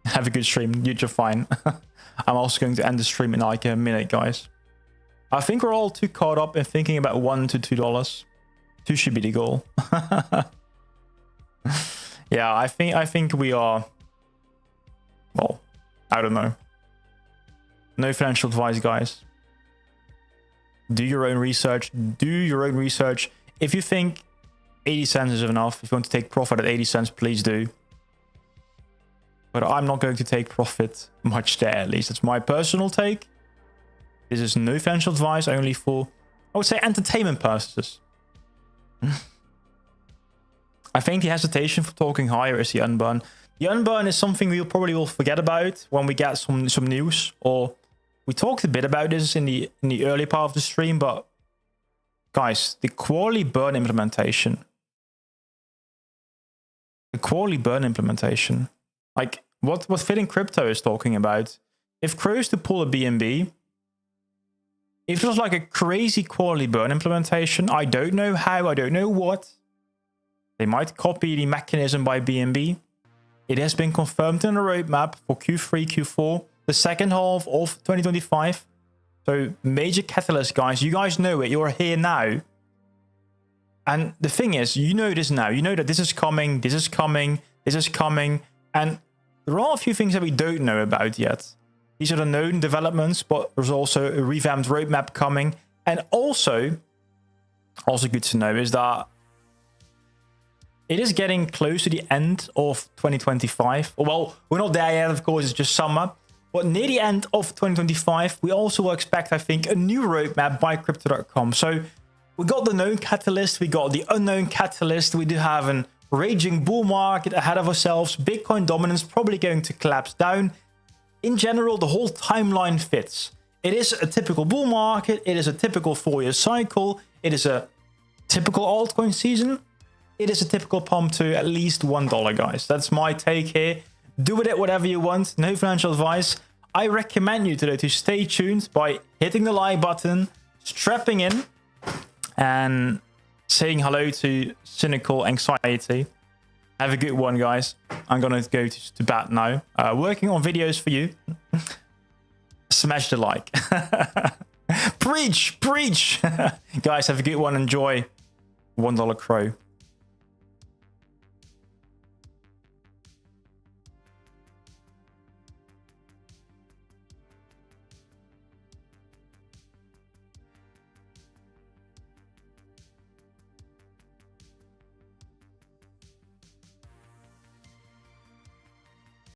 Have a good stream. You're fine. I'm also going to end the stream in like a minute, guys. I think we're all too caught up in thinking about $1 to $2. 2 should be the goal. Yeah, I think we are. Well, I don't know. No financial advice, guys. Do your own research. Do your own research. If you think 80 cents is enough, if you want to take profit at 80 cents, please do. But I'm not going to take profit much there, at least. It's my personal take. This is no financial advice, only for, I would say, entertainment purposes. I think the hesitation for talking higher is the unburn. The unburn is something we probably will forget about when we get some news. Or we talked a bit about this in the early part of the stream, but guys, the quarterly burn implementation quarterly burn implementation. Like what Fitting Crypto is talking about. If CRO is to pull a BNB, if it was like a crazy quarterly burn implementation, I don't know how, I don't know what. They might copy the mechanism by BNB. It has been confirmed in the roadmap for Q3, Q4, the second half of 2025. So major catalyst, guys. You guys know it. You're here now. And the thing is, you know this now. You know that this is coming, this is coming, this is coming. And there are a few things that we don't know about yet. These are the known developments, but there's also a revamped roadmap coming. And also good to know is that it is getting close to the end of 2025. Well, we're not there yet, of course, it's just summer. But near the end of 2025, we also will expect, I think, a new roadmap by Crypto.com. So we got the known catalyst, we got the unknown catalyst. We do have a raging bull market ahead of ourselves. Bitcoin dominance probably going to collapse down. In general, the whole timeline fits. It is a typical bull market. It is a typical 4-year cycle. It is a typical altcoin season. It is a typical pump to at least $1, guys. That's my take here. Do with it whatever you want. No financial advice. I recommend you today to stay tuned by hitting the like button, strapping in, and saying hello to cynical anxiety. Have a good one, guys. I'm gonna go to bed now. Working on videos for you. Smash the like. Preach, preach. Guys, have a good one. Enjoy $1 CRO.